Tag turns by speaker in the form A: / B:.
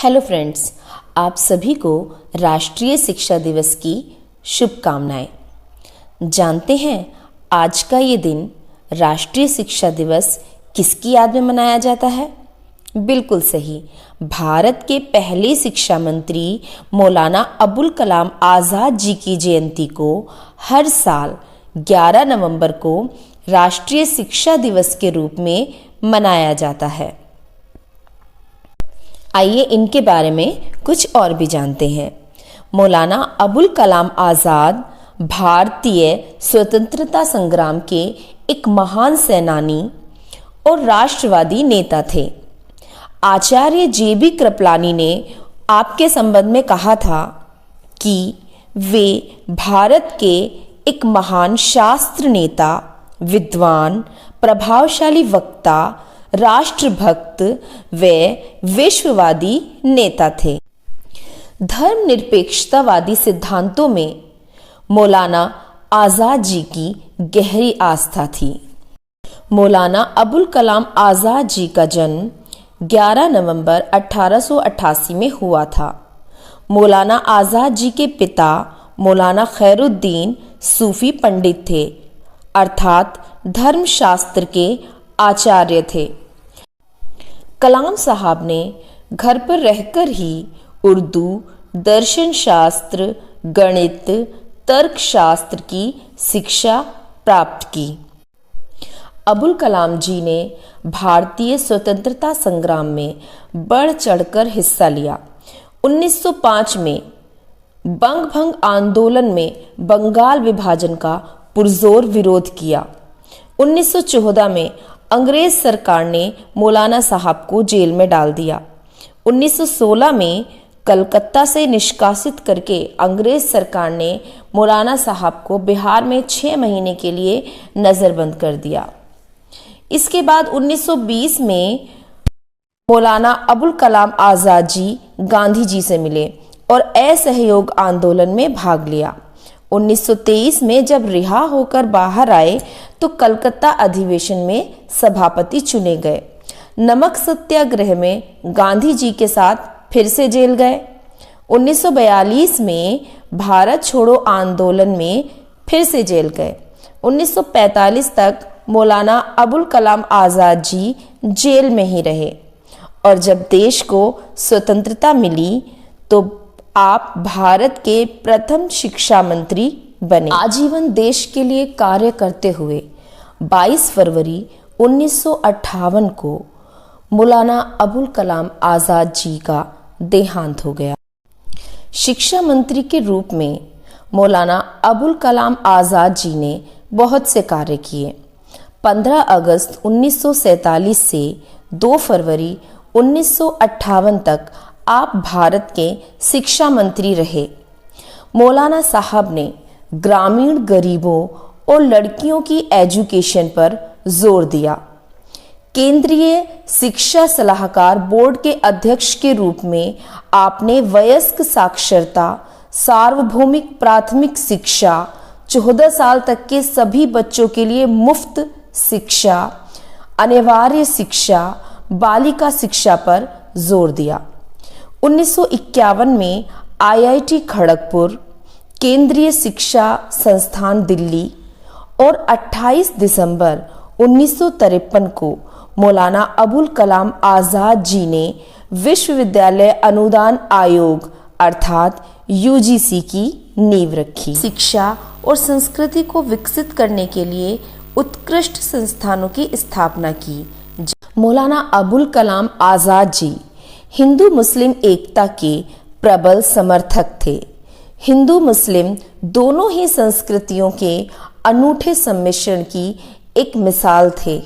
A: Hello friends, आप सभी को राष्ट्रीय शिक्षा दिवस की शुभकामनाएं। जानते हैं आज का ये दिन राष्ट्रीय शिक्षा दिवस किसकी याद में मनाया जाता है? बिल्कुल सही, भारत के पहले शिक्षा मंत्री मौलाना अबुल कलाम आज़ाद जी की जयंती को हर साल 11 नवंबर को राष्ट्रीय शिक्षा दिवस के रूप में मनाया जाता है। आइए इनके बारे में कुछ और भी जानते हैं। मौलाना अबुल कलाम आज़ाद भारतीय स्वतंत्रता संग्राम के एक महान सेनानी और राष्ट्रवादी नेता थे। आचार्य जे.बी. कृपलानी ने आपके संबंध में कहा था कि वे भारत के एक महान शास्त्र नेता, विद्वान, प्रभावशाली वक्ता, राष्ट्रभक्त व विश्ववादी नेता थे। धर्मनिरपेक्षतावादी सिद्धांतों में मौलाना आज़ाद जी की गहरी आस्था थी। मौलाना अबुल कलाम आज़ाद जी का जन्म 11 नवंबर 1888 में हुआ था। मौलाना आज़ाद जी के पिता मौलाना खैरुद्दीन सूफी पंडित थे, अर्थात धर्मशास्त्र के आचार्य थे। कलाम साहब ने घर पर रहकर ही उर्दू, दर्शन शास्त्र, गणित, तर्कशास्त्र की शिक्षा प्राप्त की। अबुल कलाम जी ने भारतीय स्वतंत्रता संग्राम में बढ़ चढ़कर हिस्सा लिया। 1905 में बंग भंग आंदोलन में बंगाल विभाजन का पुरजोर विरोध किया। 1914 में अंग्रेज सरकार ने मौलाना साहब को जेल में डाल दिया। 1916 में कलकत्ता से निष्कासित करके अंग्रेज सरकार ने मौलाना साहब को बिहार में 6 महीने के लिए नज़रबंद कर दिया। इसके बाद 1920 में मौलाना अबुल कलाम आज़ाद जी गांधी जी से मिले और असहयोग आंदोलन में भाग लिया। 1923 में जब रिहा होकर बाहर आए तो कलकत्ता अधिवेशन में सभापति चुने गए। नमक सत्याग्रह में गांधी जी के साथ फिर से जेल गए। 1942 में भारत छोड़ो आंदोलन में फिर से जेल गए। 1945 तक मौलाना अबुल कलाम आज़ाद जी जेल में ही रहे और जब देश को स्वतंत्रता मिली तो आप भारत के प्रथम शिक्षा मंत्री बने। आजीवन देश के लिए कार्य करते हुए 22 फरवरी 1958 को मौलाना अबुल कलाम आज़ाद जी का देहांत हो गया। शिक्षा मंत्री के रूप में मौलाना अबुल कलाम आज़ाद जी ने बहुत से कार्य किए। 15 अगस्त 1947 से 2 फरवरी 1958 तक आप भारत के शिक्षा मंत्री रहे। मौलाना साहब ने ग्रामीण गरीबों और लड़कियों की एजुकेशन पर जोर दिया। केंद्रीय शिक्षा सलाहकार बोर्ड के अध्यक्ष के रूप में आपने वयस्क साक्षरता, सार्वभौमिक प्राथमिक शिक्षा, 14 साल तक के सभी बच्चों के लिए मुफ्त शिक्षा, अनिवार्य शिक्षा, बालिका शिक्षा पर जोर दिया। 1951 में आईआईटी खड़गपुर, केंद्रीय शिक्षा संस्थान दिल्ली और 28 दिसंबर 1953 को मौलाना अबुल कलाम आज़ाद जी ने विश्वविद्यालय अनुदान आयोग अर्थात यूजीसी की नींव रखी। शिक्षा और संस्कृति को विकसित करने के लिए उत्कृष्ट संस्थानों की स्थापना की। मौलाना अबुल कलाम आज़ाद जी हिंदू मुस्लिम एकता के प्रबल समर्थक थे। हिंदू मुस्लिम दोनों ही संस्कृतियों के अनूठे सम्मिश्रण की एक मिसाल थे।